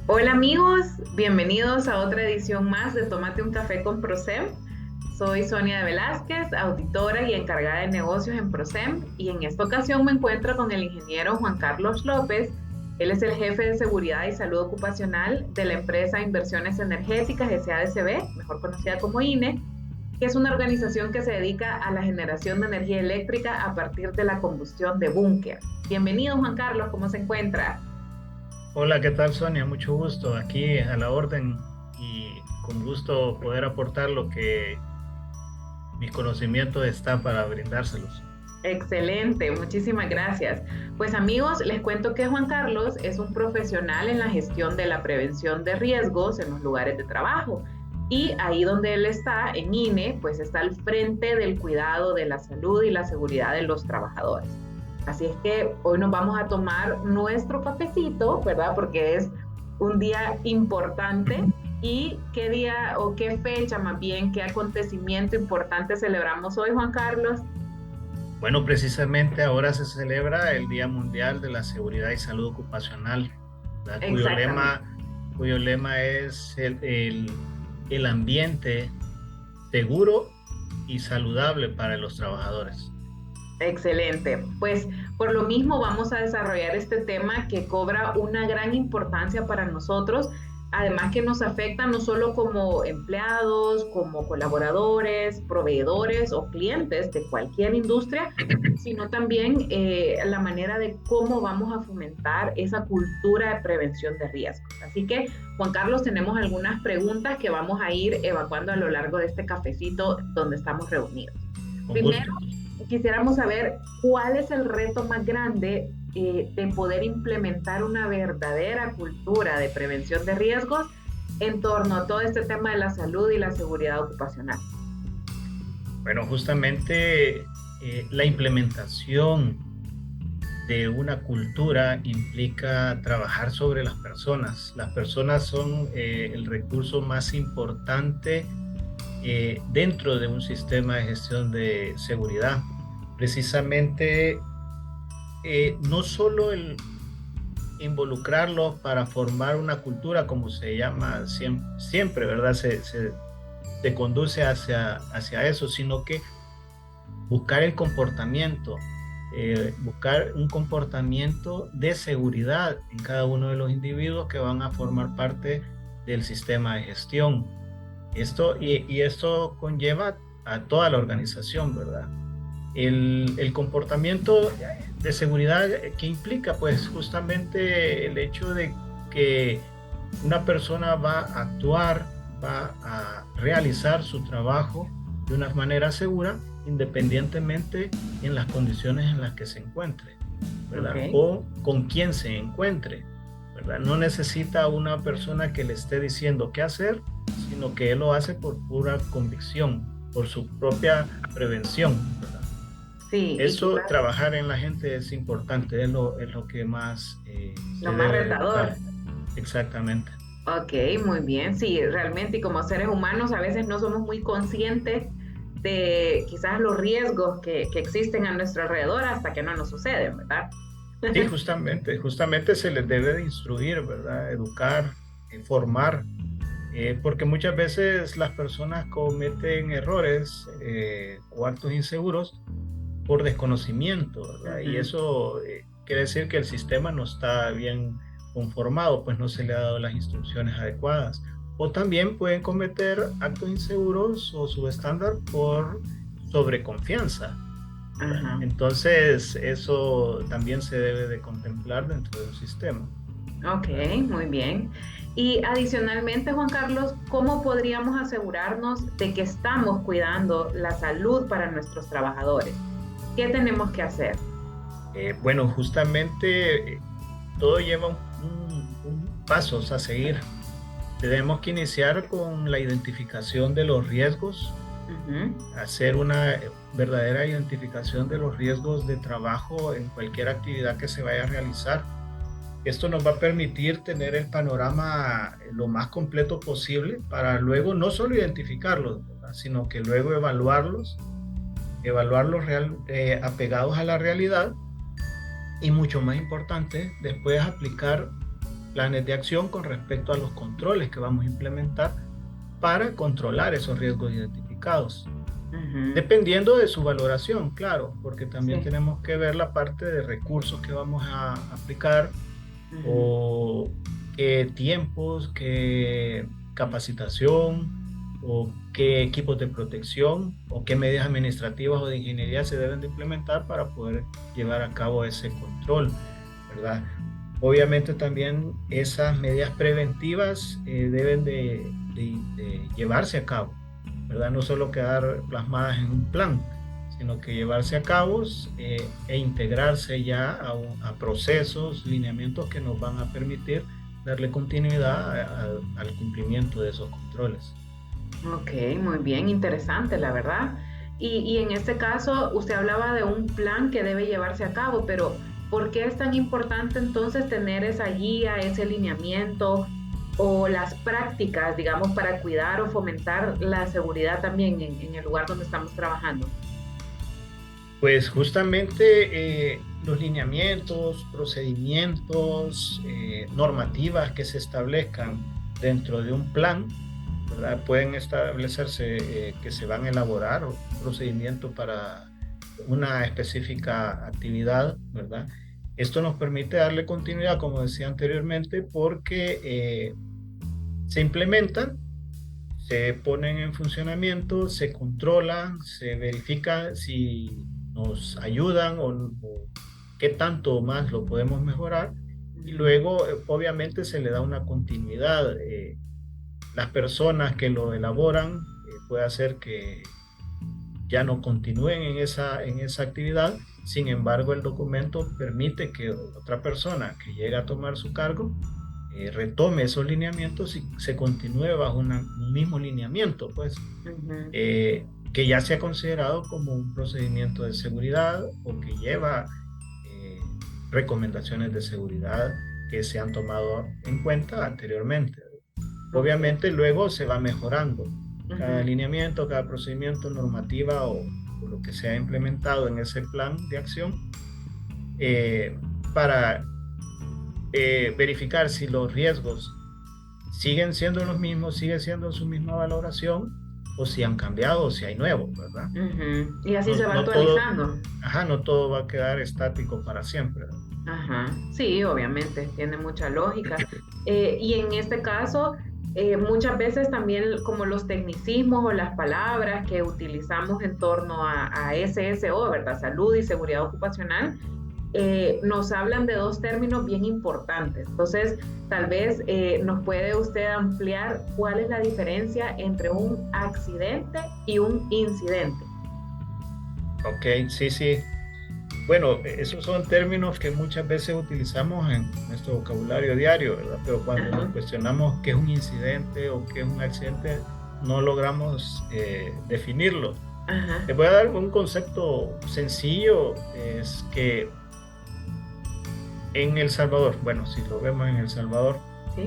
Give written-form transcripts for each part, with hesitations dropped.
Hola amigos, bienvenidos a otra edición más de Tómate un café con Prosem. Soy Sonia de Velázquez, auditora y encargada de negocios en Prosem, y en esta ocasión me encuentro con el ingeniero Juan Carlos López. Él es el jefe de seguridad y salud ocupacional de la empresa Inversiones Energéticas SADCB, mejor conocida como INE, que es una organización que se dedica a la generación de energía eléctrica a partir de la combustión de búnker. Bienvenido Juan Carlos, ¿cómo se encuentra? Hola, ¿qué tal, Sonia? Mucho gusto. Aquí a la orden y con gusto poder aportar lo que mis conocimientos están para brindárselos. Excelente, muchísimas gracias. Pues amigos, les cuento que Juan Carlos es un profesional en la gestión de la prevención de riesgos en los lugares de trabajo. Y ahí donde él está, en INE, pues está al frente del cuidado de la salud y la seguridad de los trabajadores. Así es que hoy nos vamos a tomar nuestro cafecito, ¿verdad? Porque es un día importante. ¿Y qué día o qué fecha más bien, qué acontecimiento importante celebramos hoy, Juan Carlos? Bueno, precisamente ahora se celebra el Día Mundial de la Seguridad y Salud Ocupacional, ¿verdad? Cuyo Exactamente. lema es el ambiente seguro y saludable para los trabajadores. Excelente. Pues por lo mismo vamos a desarrollar este tema que cobra una gran importancia para nosotros, además que nos afecta no solo como empleados, como colaboradores, proveedores o clientes de cualquier industria, sino también la manera de cómo vamos a fomentar esa cultura de prevención de riesgos. Así que, Juan Carlos, tenemos algunas preguntas que vamos a ir evacuando a lo largo de este cafecito donde estamos reunidos. Con Primero, gusto. quisiéramos saber cuál es el reto más grande de poder implementar una verdadera cultura de prevención de riesgos en torno a todo este tema de la salud y la seguridad ocupacional. Bueno, justamente la implementación de una cultura implica trabajar sobre las personas. Las personas son el recurso más importante dentro de un sistema de gestión de seguridad. Precisamente, no solo el involucrarlos para formar una cultura, como se llama siempre, ¿verdad? Se conduce hacia eso, sino que buscar el comportamiento, buscar un comportamiento de seguridad en cada uno de los individuos que van a formar parte del sistema de gestión. Esto conlleva a toda la organización, ¿verdad? El comportamiento de seguridad que implica, pues, justamente el hecho de que una persona va a actuar, va a realizar su trabajo de una manera segura, independientemente en las condiciones en las que se encuentre, Ok. ¿verdad? O con quién se encuentre, ¿verdad? No necesita una persona que le esté diciendo qué hacer, sino que él lo hace por pura convicción, por su propia prevención, ¿verdad? Sí, y Eso, quizás trabajar en la gente es importante, es lo que más lo se más debe de buscar. retador. Exactamente. Ok, muy bien. Sí, realmente, y como seres humanos a veces no somos muy conscientes de quizás los riesgos que existen a nuestro alrededor hasta que no nos suceden, ¿verdad? Sí, justamente se les debe de instruir, ¿verdad? Educar, formar, porque muchas veces las personas cometen errores o actos inseguros por desconocimiento, ¿verdad? Y Ujú. eso quiere decir que el sistema no está bien conformado, pues no se le ha dado las instrucciones adecuadas. O también pueden cometer actos inseguros o subestándar por sobreconfianza, ¿verdad? Ajá. Entonces, eso también se debe de contemplar dentro de un sistema, Ok, ¿verdad? muy bien. Y adicionalmente, Juan Carlos, ¿cómo podríamos asegurarnos de que estamos cuidando la salud para nuestros trabajadores? ¿Qué tenemos que hacer? Bueno, justamente todo lleva pasos a seguir. Tenemos que iniciar con la identificación de los riesgos, Ujú. hacer una verdadera identificación de los riesgos de trabajo en cualquier actividad que se vaya a realizar. Esto nos va a permitir tener el panorama lo más completo posible para luego no solo identificarlos, ¿verdad? Sino que luego evaluarlos apegados a la realidad y mucho más importante, después aplicar planes de acción con respecto a los controles que vamos a implementar para controlar esos riesgos identificados. Dependiendo de su valoración, claro, porque también Sí. tenemos que ver la parte de recursos que vamos a aplicar o qué tiempos, qué capacitación o qué equipos de protección o qué medidas administrativas o de ingeniería se deben de implementar para poder llevar a cabo ese control, ¿verdad? Obviamente también esas medidas preventivas deben de llevarse a cabo, ¿verdad? No solo quedar plasmadas en un plan, sino que llevarse a cabo e integrarse ya a procesos, lineamientos que nos van a permitir darle continuidad al cumplimiento de esos controles. Ok, muy bien, interesante, la verdad. Y en este caso, usted hablaba de un plan que debe llevarse a cabo, pero ¿por qué es tan importante entonces tener esa guía, ese lineamiento o las prácticas, digamos, para cuidar o fomentar la seguridad también en el lugar donde estamos trabajando? Pues justamente los lineamientos, procedimientos, normativas que se establezcan dentro de un plan, ¿verdad? Pueden establecerse que se van a elaborar un procedimiento para una específica actividad, ¿verdad? Esto nos permite darle continuidad, como decía anteriormente, porque se implementan, se ponen en funcionamiento, se controlan, se verifica si nos ayudan o qué tanto más lo podemos mejorar y luego obviamente se le da una continuidad. Las personas que lo elaboran puede hacer que ya no continúen en esa actividad. Sin embargo, el documento permite que otra persona que llegue a tomar su cargo retome esos lineamientos y se continúe bajo un mismo lineamiento, pues, que ya sea considerado como un procedimiento de seguridad o que lleva eh, recomendaciones de seguridad que se han tomado en cuenta anteriormente. Ok. Obviamente luego se va mejorando cada lineamiento, cada procedimiento, normativa o lo que se ha implementado en ese plan de acción eh, para verificar si los riesgos siguen siendo los mismos, sigue siendo su misma valoración o si han cambiado o si hay nuevos, ¿verdad? Y así No, se va no todo, actualizando. ajá, no todo va a quedar estático para siempre, ¿verdad? Ajá, sí, obviamente, tiene mucha lógica. Y en este caso, muchas veces también como los tecnicismos o las palabras que utilizamos en torno a SSO, ¿verdad? Salud y seguridad ocupacional, nos hablan de dos términos bien importantes. Entonces, tal vez nos puede usted ampliar cuál es la diferencia entre un accidente y un incidente. Ok, sí, sí. Bueno, esos son términos que muchas veces utilizamos en nuestro vocabulario diario, ¿verdad? Pero cuando nos Ajá, cuestionamos qué es un incidente o qué es un accidente, no logramos definirlo. ajá, Les voy a dar un concepto sencillo, es que en El Salvador, bueno, si lo vemos en El Salvador, sí.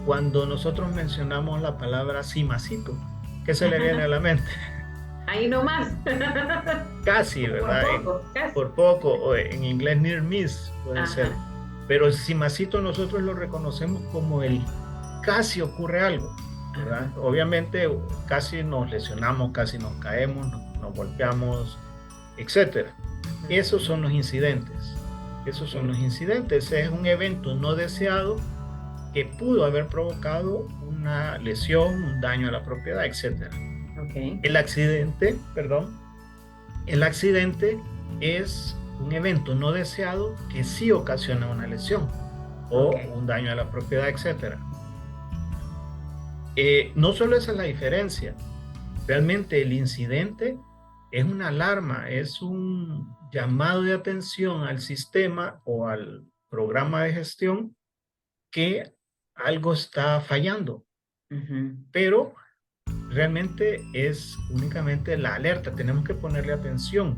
cuando nosotros mencionamos la palabra cimacito, ¿qué se le viene a la mente? Ahí nomás. Casi, Por ¿verdad? poco, casi. Por poco, o en inglés near miss puede ser. Ajá. Pero el cimacito nosotros lo reconocemos como el casi ocurre algo, ¿verdad? Ajá. Obviamente casi nos lesionamos, casi nos caemos, nos golpeamos, etcétera. Ujú. Esos son los incidentes. Esos son Ok. los incidentes. Es un evento no deseado que pudo haber provocado una lesión, un daño a la propiedad, etcétera. Ok. El accidente, perdón, el accidente es un evento no deseado que sí ocasiona una lesión Ok. o un daño a la propiedad, etcétera. No solo esa es la diferencia, realmente el incidente es una alarma, es un llamado de atención al sistema o al programa de gestión que algo está fallando, Ujú. pero realmente es únicamente la alerta, tenemos que ponerle atención.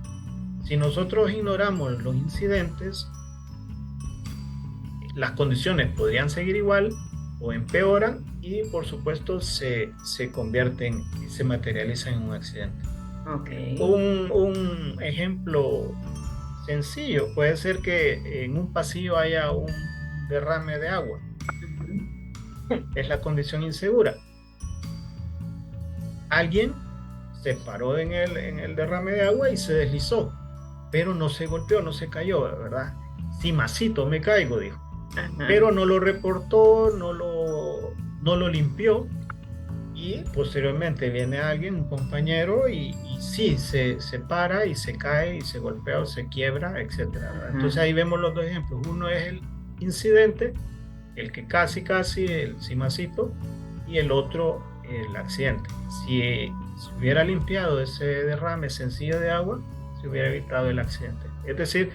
Si nosotros ignoramos los incidentes, las condiciones podrían seguir igual o empeoran y por supuesto se convierten y se materializan en un accidente. Ok. Un ejemplo sencillo puede ser que en un pasillo haya un un derrame de agua. Ujú. Es la condición insegura. Alguien se paró en el derrame de agua y se deslizó, pero no se golpeó, no se cayó, ¿verdad? Sí, masito, me caigo, dijo. Ajá. Pero no lo reportó, no lo limpió. Y posteriormente viene alguien, un compañero, y sí, se para y se cae y se golpea o se quiebra, etcétera, ¿verdad? Entonces Ajá. ahí vemos los dos ejemplos. Uno es el incidente, el que casi, el cimacito, y el otro, el accidente. Si hubiera limpiado ese derrame sencillo de agua, se hubiera evitado el accidente. Es decir,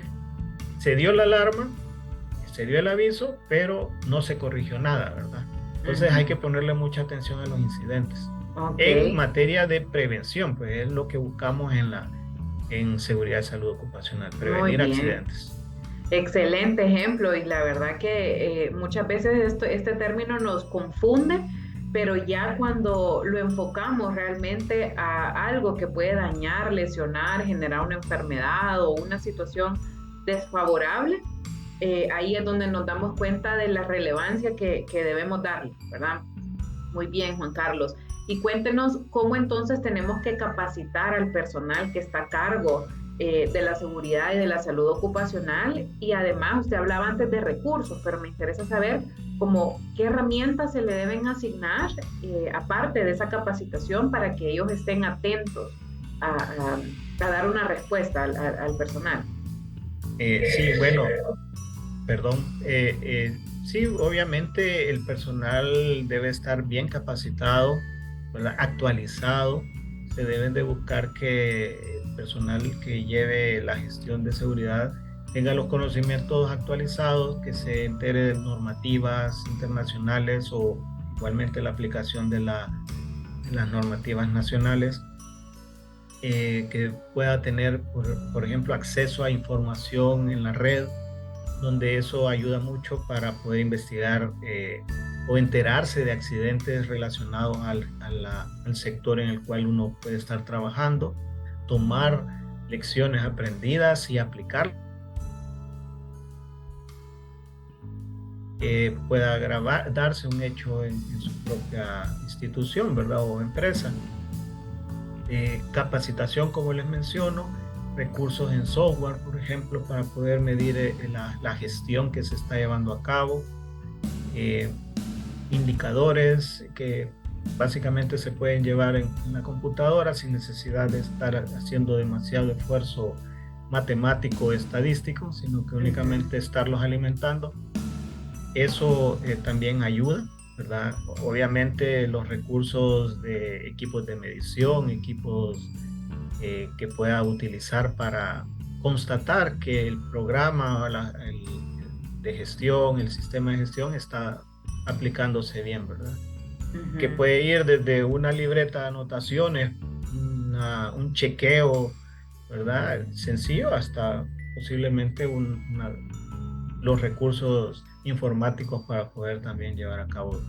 se dio la alarma, se dio el aviso, pero no se corrigió nada, ¿verdad? Entonces hay que Ujú. ponerle mucha atención a los incidentes. Ok, En materia de prevención, pues es lo que buscamos en seguridad de salud ocupacional, muy prevenir bien. accidentes. Excelente ejemplo y la verdad que muchas veces este término nos confunde, pero ya cuando lo enfocamos realmente a algo que puede dañar, lesionar, generar una enfermedad o una situación desfavorable, ahí es donde nos damos cuenta de la relevancia que debemos darle, ¿verdad? Muy bien, Juan Carlos. Y cuéntenos cómo entonces tenemos que capacitar al personal que está a cargo de la seguridad y de la salud ocupacional. Y además, usted hablaba antes de recursos, pero me interesa saber cómo qué herramientas se le deben asignar, aparte de esa capacitación, para que ellos estén atentos a dar una respuesta al personal. Sí, bueno, perdón. Sí, obviamente el personal debe estar bien capacitado, ¿verdad? Actualizado. Se deben de buscar que el personal que lleve la gestión de seguridad tenga los conocimientos actualizados, que se entere de normativas internacionales o igualmente la aplicación de las normativas nacionales, que pueda tener, por ejemplo, acceso a información en la red, donde eso ayuda mucho para poder investigar o enterarse de accidentes relacionados al sector en el cual uno puede estar trabajando, tomar lecciones aprendidas y aplicar, pueda darse un hecho en su propia institución, ¿verdad? O empresa. Capacitación, como les menciono, recursos en software, por ejemplo, para poder medir la gestión que se está llevando a cabo, eh, indicadores que básicamente se pueden llevar en la computadora sin necesidad de estar haciendo demasiado esfuerzo matemático o estadístico, sino que únicamente Ujú. estarlos alimentando. Eso también ayuda, ¿verdad? Obviamente los recursos de equipos de medición, equipos que pueda utilizar para constatar que el programa de gestión, el sistema de gestión está aplicándose bien, ¿verdad? Que Ujú. puede ir desde una libreta de anotaciones, un chequeo, ¿verdad? Sencillo, hasta posiblemente los recursos informáticos para poder también llevar a cabo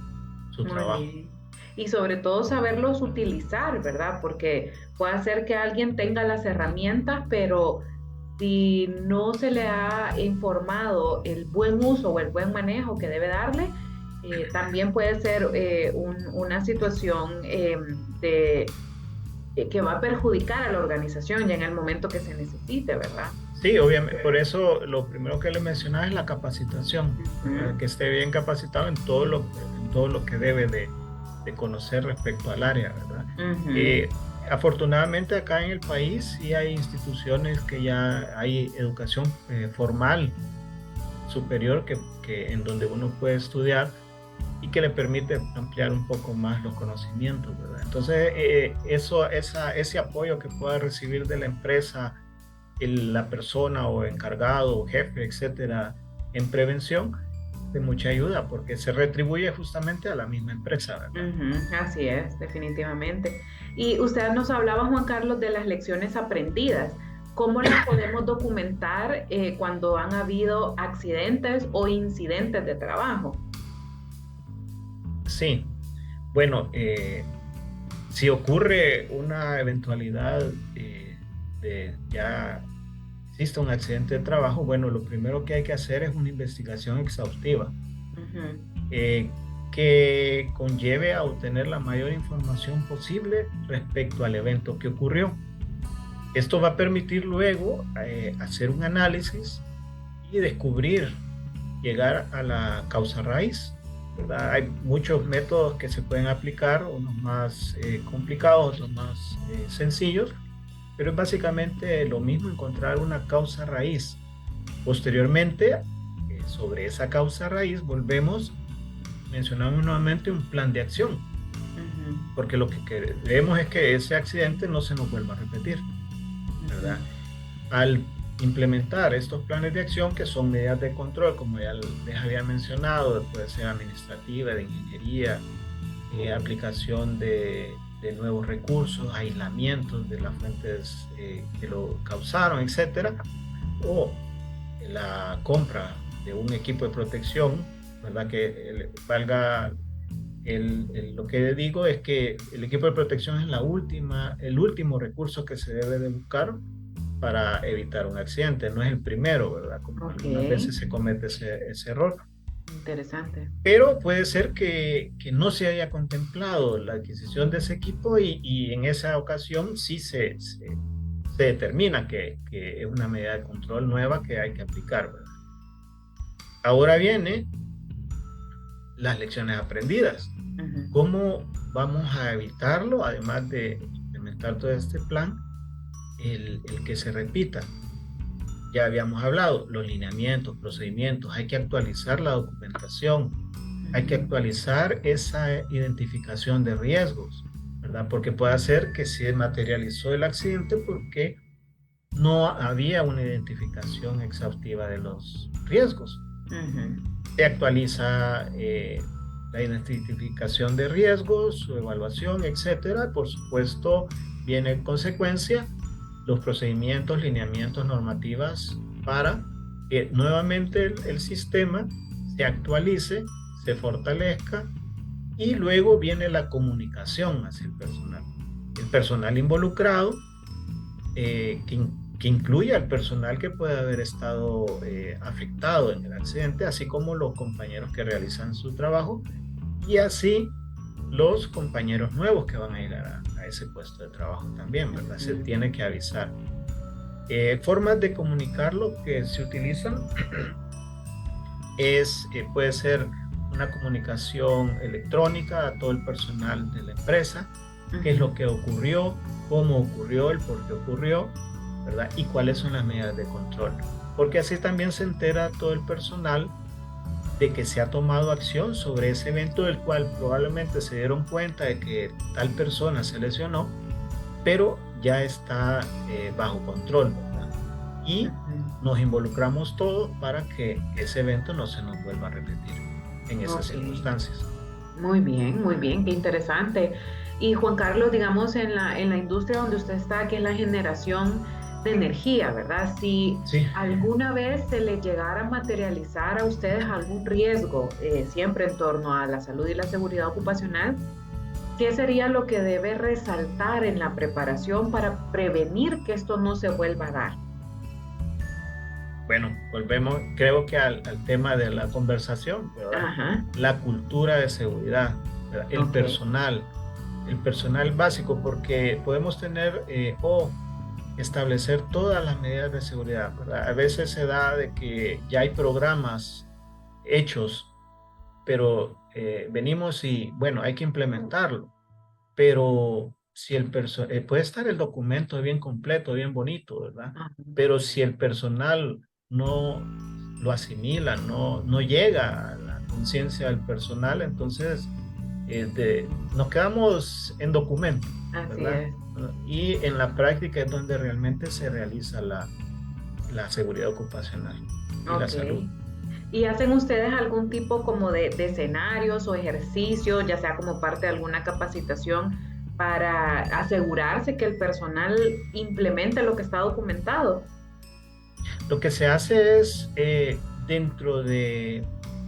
su Muy trabajo. bien. Y sobre todo saberlos utilizar, ¿verdad? Porque puede ser que alguien tenga las herramientas, pero si no se le ha informado el buen uso o el buen manejo que debe darle, también puede ser una situación que va a perjudicar a la organización ya en el momento que se necesite, ¿verdad? Sí, obviamente, por eso lo primero que le mencionaba es la capacitación, ¿verdad? Ujú. Que esté bien capacitado en todo lo que debe de conocer respecto al área, ¿verdad? Ujú. Eh, Afortunadamente acá en el país sí hay instituciones que ya hay educación formal superior en donde uno puede estudiar y que le permite ampliar un poco más los conocimientos, ¿verdad? Entonces, ese apoyo que pueda recibir de la empresa la persona o encargado o jefe, etcétera, en prevención, de mucha ayuda porque se retribuye justamente a la misma empresa, ¿verdad? Ujú. Así es, definitivamente. Y usted nos hablaba, Juan Carlos, de las lecciones aprendidas. ¿Cómo las podemos documentar cuando han habido accidentes o incidentes de trabajo? Sí, bueno, si ocurre una eventualidad de ya existe un accidente de trabajo, bueno, lo primero que hay que hacer es una investigación exhaustiva eh, que conlleve a obtener la mayor información posible respecto al evento que ocurrió. Esto va a permitir luego hacer un análisis y descubrir, llegar a la causa raíz, ¿verdad? Hay muchos métodos que se pueden aplicar, unos más complicados, otros más sencillos, pero es básicamente lo mismo, encontrar una causa raíz. Posteriormente, sobre esa causa raíz, mencionamos nuevamente un plan de acción, porque lo que queremos es que ese accidente no se nos vuelva a repetir, ¿verdad? Al implementar estos planes de acción, que son medidas de control, como ya les había mencionado, puede ser administrativa, de ingeniería, aplicación de nuevos recursos, aislamientos de las fuentes que lo causaron, etcétera, o la compra de un equipo de protección, ¿verdad? Que valga lo que digo es que el equipo de protección es el último recurso que se debe de buscar para evitar un accidente, no es el primero, ¿verdad? Como algunas veces se comete ese error. Interesante. Pero puede ser que no se haya contemplado la adquisición de ese equipo y en esa ocasión sí se determina que es una medida de control nueva que hay que aplicar, ¿verdad? Ahora viene las lecciones aprendidas. ¿Cómo vamos a evitarlo, además de implementar todo este plan, el que se repita? Ya habíamos hablado, los lineamientos, procedimientos, hay que actualizar la documentación, hay que actualizar esa identificación de riesgos, ¿verdad? Porque puede ser que se materializó el accidente porque no había una identificación exhaustiva de los riesgos. Se actualiza la identificación de riesgos, su evaluación, etcétera. Por supuesto, viene en consecuencia los procedimientos, lineamientos, normativas para que nuevamente el sistema se actualice, se fortalezca y luego viene la comunicación hacia el personal. El personal involucrado, que incluye al personal que puede haber estado afectado en el accidente, así como los compañeros que realizan su trabajo y así los compañeros nuevos que van a llegar a ese puesto de trabajo también, ¿verdad? Se tiene que avisar. Formas de comunicarlo que se utilizan puede ser una comunicación electrónica a todo el personal de la empresa, qué es lo que ocurrió, cómo ocurrió, el por qué ocurrió, ¿verdad? Y cuáles son las medidas de control. Porque así también se entera todo el personal de que se ha tomado acción sobre ese evento del cual probablemente se dieron cuenta de que tal persona se lesionó, pero ya está bajo control, ¿verdad? Y nos involucramos todos para que ese evento no se nos vuelva a repetir en esas circunstancias. Muy bien, qué interesante. Y Juan Carlos, digamos, en la industria donde usted está, que es la generación de energía, ¿verdad? Si alguna vez se les llegara a materializar a ustedes algún riesgo, siempre en torno a la salud y la seguridad ocupacional, ¿qué sería lo que debe resaltar en la preparación para prevenir que esto no se vuelva a dar? Bueno, volvemos, creo que al tema de la conversación, ¿verdad? La cultura de seguridad, ¿verdad? El personal básico, porque podemos tener establecer todas las medidas de seguridad, ¿verdad? A veces se da de que ya hay programas hechos, pero venimos y, bueno, hay que implementarlo, pero si puede estar el documento bien completo, bien bonito, ¿verdad? Pero si el personal no lo asimila, no llega a la conciencia del personal, entonces nos quedamos en documento, ¿verdad? Así es. Y en la práctica es donde realmente se realiza la seguridad ocupacional y la salud. ¿Y hacen ustedes algún tipo como de escenarios o ejercicios, ya sea como parte de alguna capacitación, para asegurarse que el personal implemente lo que está documentado? Lo que se hace es, dentro de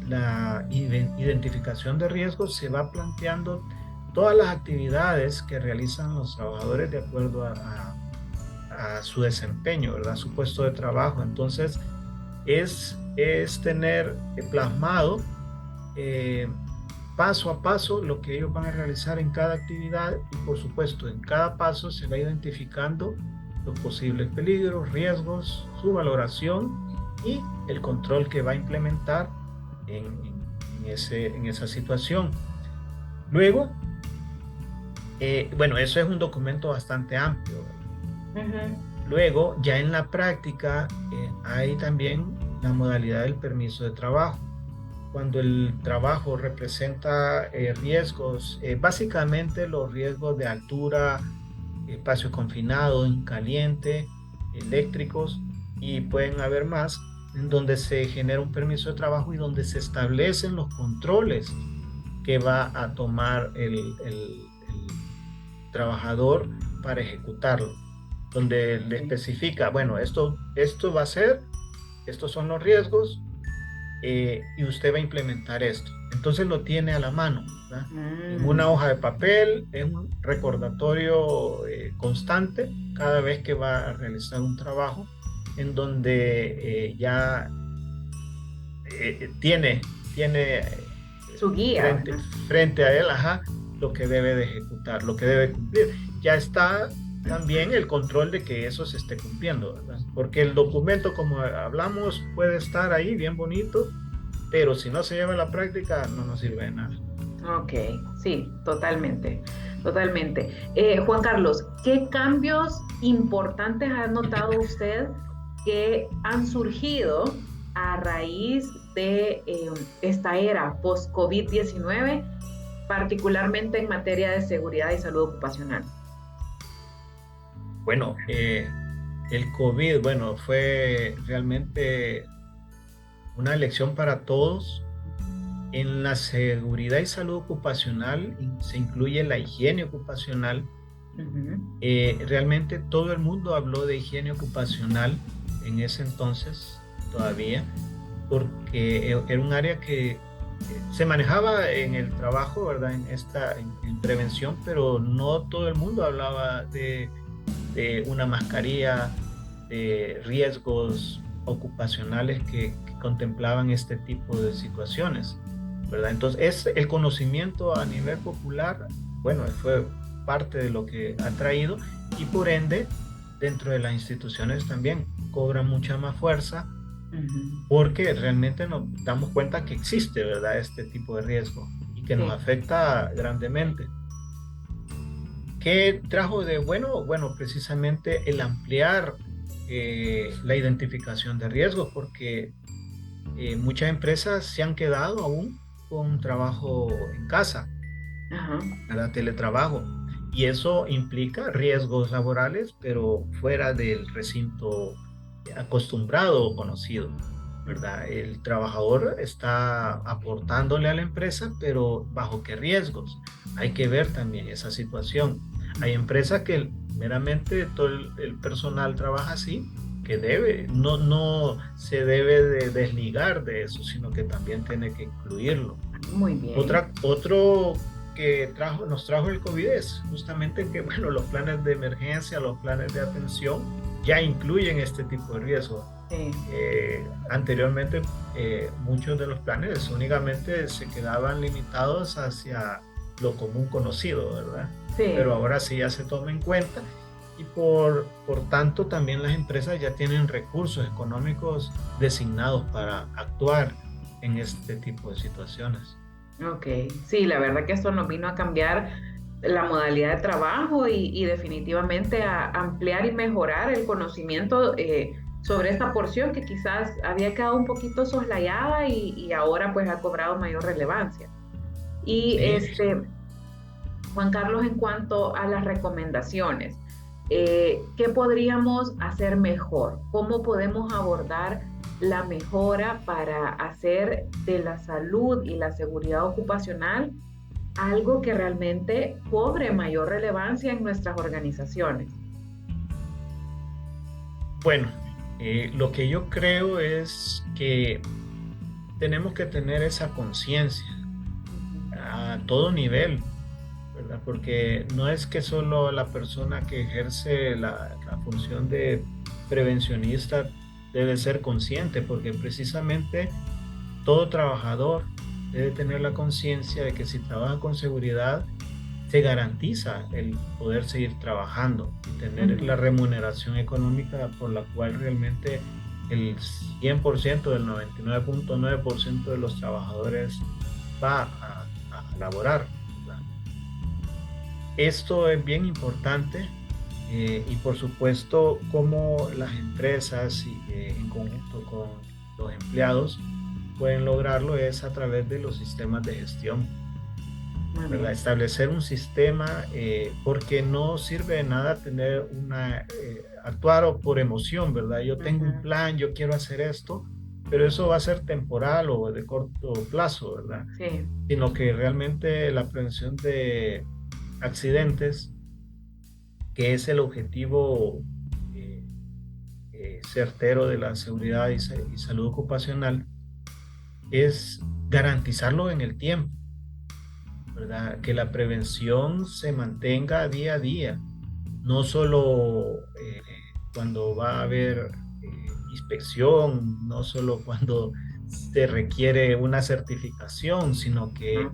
la identificación de riesgos, se va planteando todas las actividades que realizan los trabajadores de acuerdo a su desempeño, ¿verdad? A su puesto de trabajo. Entonces, es tener plasmado paso a paso lo que ellos van a realizar en cada actividad y por supuesto en cada paso se va identificando los posibles peligros, riesgos, su valoración y el control que va a implementar en esa situación. Luego, bueno, eso es un documento bastante amplio. Luego, ya en la práctica, hay también la modalidad del permiso de trabajo. Cuando el trabajo representa riesgos, básicamente los riesgos de altura, espacio confinado, en caliente, eléctricos, y pueden haber más, en donde se genera un permiso de trabajo y donde se establecen los controles que va a tomar el trabajador para ejecutarlo, donde le especifica, bueno, esto va a ser, estos son los riesgos, y usted va a implementar esto. Entonces lo tiene a la mano, ¿verdad? En una hoja de papel, es un recordatorio constante cada vez que va a realizar un trabajo, en donde ya tiene su guía frente a él, lo que debe de ejecutar, lo que debe cumplir. Ya está también el control de que eso se esté cumpliendo, ¿verdad? Porque el documento, como hablamos, puede estar ahí bien bonito, pero si no se lleva a la práctica no nos sirve de nada. Ok, sí, totalmente. Juan Carlos, ¿qué cambios importantes ha notado usted que han surgido a raíz de esta era post-COVID-19, particularmente en materia de seguridad y salud ocupacional? Bueno, el COVID, bueno, fue realmente una lección para todos. En la seguridad y salud ocupacional se incluye la higiene ocupacional. Realmente todo el mundo habló de higiene ocupacional en ese entonces todavía, porque era un área que se manejaba en el trabajo, ¿verdad? En prevención, pero no todo el mundo hablaba de una mascarilla, de riesgos ocupacionales que contemplaban este tipo de situaciones, ¿verdad? Entonces, el conocimiento a nivel popular, bueno, fue parte de lo que ha traído y por ende, dentro de las instituciones también cobra mucha más fuerza porque realmente nos damos cuenta que existe, ¿verdad? Este tipo de riesgo y que nos afecta grandemente. ¿Qué trajo de bueno? Bueno, precisamente el ampliar la identificación de riesgos, porque muchas empresas se han quedado aún con trabajo en casa, ¿verdad? Teletrabajo. Y eso implica riesgos laborales, pero fuera del recinto acostumbrado o conocido, ¿verdad? El trabajador está aportándole a la empresa, pero ¿bajo qué riesgos? Hay que ver también esa situación. Hay empresas que meramente todo el personal trabaja así, que no se debe de desligar de eso, sino que también tiene que incluirlo. Muy bien. Otro que nos trajo el COVID es justamente que, bueno, los planes de emergencia, los planes de atención ya incluyen este tipo de riesgo. Anteriormente muchos de los planes únicamente se quedaban limitados hacia lo común conocido, ¿verdad? Sí. Pero ahora sí ya se toma en cuenta y por tanto también las empresas ya tienen recursos económicos designados para actuar en este tipo de situaciones. Ok, sí, la verdad que esto nos vino a cambiar la modalidad de trabajo y definitivamente a ampliar y mejorar el conocimiento sobre esta porción que quizás había quedado un poquito soslayada y ahora pues ha cobrado mayor relevancia. Y sí. Juan Carlos, en cuanto a las recomendaciones, ¿qué podríamos hacer mejor? ¿Cómo podemos abordar la mejora para hacer de la salud y la seguridad ocupacional algo que realmente cobre mayor relevancia en nuestras organizaciones? Bueno, lo que yo creo es que tenemos que tener esa conciencia a todo nivel, ¿verdad? Porque no es que solo la persona que ejerce la la función de prevencionista debe ser consciente, porque precisamente todo trabajador debe tener la conciencia de que si trabaja con seguridad, se garantiza el poder seguir trabajando y tener la remuneración económica por la cual realmente el 100% del 99.9% de los trabajadores va a laborar, ¿verdad? Esto es bien importante y por supuesto cómo las empresas en conjunto con los empleados pueden lograrlo es a través de los sistemas de gestión, ¿verdad? Establecer un sistema porque no sirve de nada tener actuar por emoción, ¿verdad? Yo tengo un plan, yo quiero hacer esto, pero eso va a ser temporal o de corto plazo, ¿verdad? Sí. Sino que realmente la prevención de accidentes, que es el objetivo certero de la seguridad y salud ocupacional, es garantizarlo en el tiempo, ¿verdad? Que la prevención se mantenga día a día, no solo cuando va a haber inspección, no solo cuando se requiere una certificación, sino que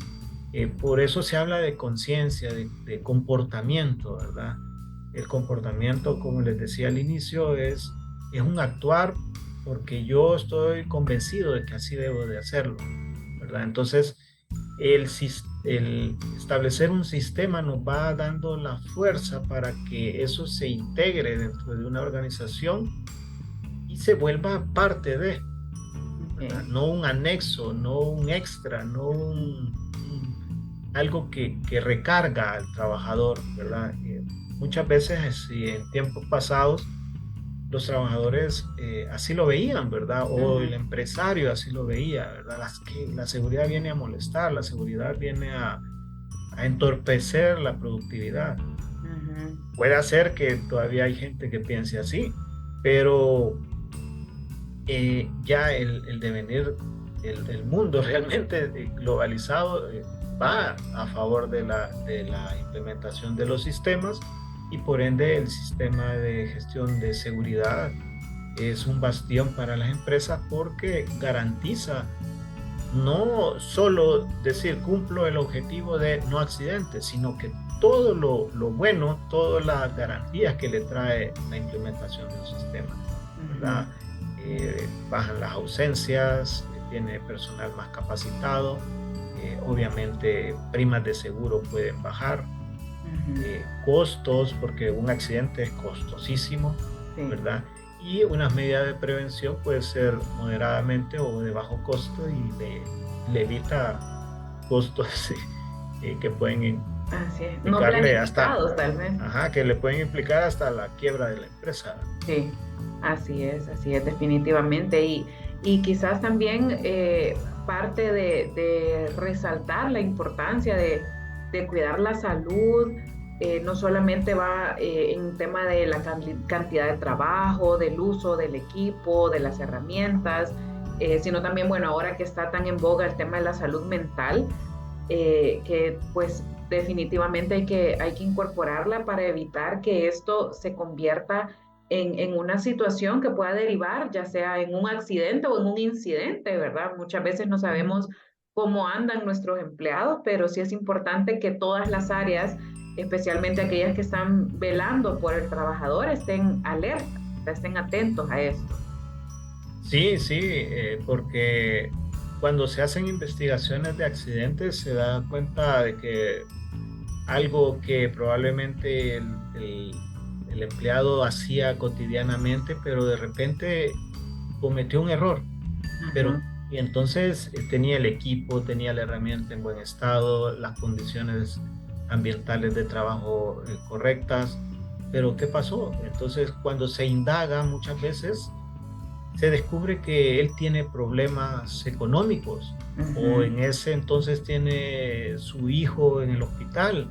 por eso se habla de conciencia, de comportamiento, ¿verdad? El comportamiento, como les decía al inicio, es un actuar porque yo estoy convencido de que así debo de hacerlo, ¿verdad? Entonces, el establecer un sistema nos va dando la fuerza para que eso se integre dentro de una organización y se vuelva parte de, ¿verdad? No un anexo, no un extra, no algo que recarga al trabajador, ¿verdad? Muchas veces, en tiempos pasados, los trabajadores así lo veían, ¿verdad? O el empresario así lo veía, ¿verdad? La seguridad viene a molestar, la seguridad viene a entorpecer la productividad. Puede ser que todavía hay gente que piense así, pero ya el devenir del mundo realmente globalizado va a favor de la implementación de los sistemas y por ende el sistema de gestión de seguridad es un bastión para las empresas porque garantiza no solo decir cumplo el objetivo de no accidentes, sino que todo lo bueno, todas las garantías que le trae la implementación de un sistema, ¿verdad? Bajan las ausencias, tiene personal más capacitado, obviamente primas de seguro pueden bajar, costos, porque un accidente es costosísimo, ¿verdad? Y unas medidas de prevención puede ser moderadamente o de bajo costo y le evita costos que pueden implicarle no hasta, tal vez. Que le pueden implicar hasta la quiebra de la empresa. Sí, así es, definitivamente. Y quizás también parte de resaltar la importancia de cuidar la salud, no solamente va en un tema de la cantidad de trabajo, del uso del equipo, de las herramientas, sino también, bueno, ahora que está tan en boga el tema de la salud mental, que pues definitivamente hay que incorporarla para evitar que esto se convierta en una situación que pueda derivar, ya sea en un accidente o en un incidente, ¿verdad? Muchas veces no sabemos cómo andan nuestros empleados, pero sí es importante que todas las áreas, especialmente aquellas que están velando por el trabajador, estén alerta, estén atentos a esto. Sí, porque cuando se hacen investigaciones de accidentes se da cuenta de que algo que probablemente el empleado hacía cotidianamente, pero de repente cometió un error. Y entonces tenía el equipo, tenía la herramienta en buen estado, las condiciones ambientales de trabajo correctas, pero ¿qué pasó? Entonces cuando se indaga muchas veces se descubre que él tiene problemas económicos o en ese entonces tiene su hijo en el hospital,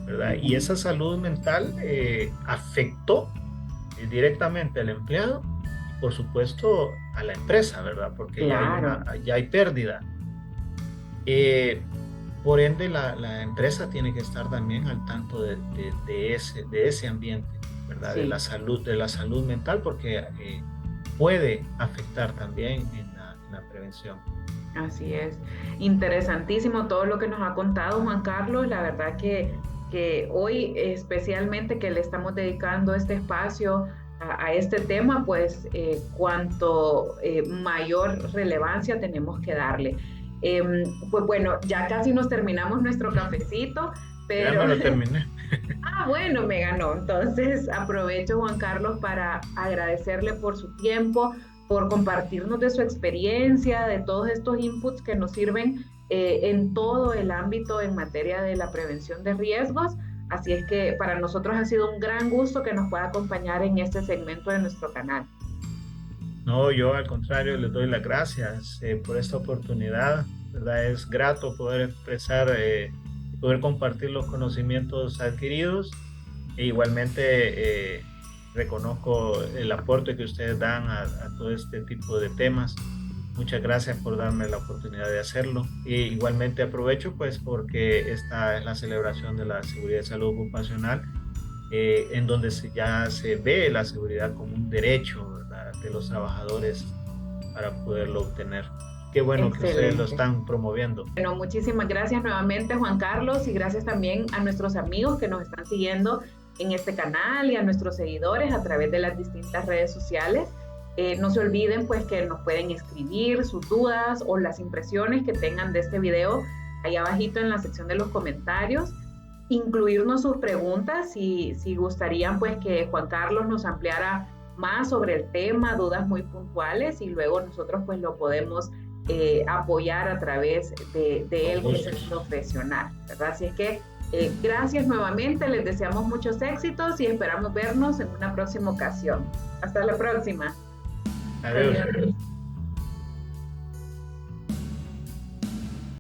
¿verdad? Y esa salud mental afectó directamente al empleado y por supuesto a la empresa, ¿verdad? Porque ya hay pérdida. Por ende, la empresa tiene que estar también al tanto de ese ambiente, ¿verdad? Sí. De la salud mental, porque puede afectar también en la prevención. Así es. Interesantísimo todo lo que nos ha contado Juan Carlos. La verdad que hoy especialmente que le estamos dedicando este espacio a este tema, pues cuanto mayor relevancia tenemos que darle. Pues bueno, ya casi nos terminamos nuestro cafecito, Ya pero me lo terminé. bueno, me ganó. Entonces aprovecho, Juan Carlos, para agradecerle por su tiempo, por compartirnos de su experiencia, de todos estos inputs que nos sirven en todo el ámbito en materia de la prevención de riesgos. Así es que para nosotros ha sido un gran gusto que nos pueda acompañar en este segmento de nuestro canal. No, yo al contrario les doy las gracias por esta oportunidad, ¿verdad? Es grato poder expresar, poder compartir los conocimientos adquiridos e igualmente reconozco el aporte que ustedes dan a todo este tipo de temas. Muchas gracias por darme la oportunidad de hacerlo. Y igualmente aprovecho pues porque esta es la celebración de la seguridad y salud ocupacional, en donde ya se ve la seguridad como un derecho, ¿verdad?, de los trabajadores para poderlo obtener. Qué bueno que ustedes lo Excelente. están promoviendo. Bueno, muchísimas gracias nuevamente, Juan Carlos, y gracias también a nuestros amigos que nos están siguiendo en este canal y a nuestros seguidores a través de las distintas redes sociales. No se olviden pues que nos pueden escribir sus dudas o las impresiones que tengan de este video ahí abajito en la sección de los comentarios, incluirnos sus preguntas si gustarían pues que Juan Carlos nos ampliara más sobre el tema, dudas muy puntuales, y luego nosotros pues lo podemos apoyar a través de él, que es el profesional, ¿verdad? Así es que gracias nuevamente, les deseamos muchos éxitos y esperamos vernos en una próxima ocasión. Hasta la próxima. Adiós. Adiós.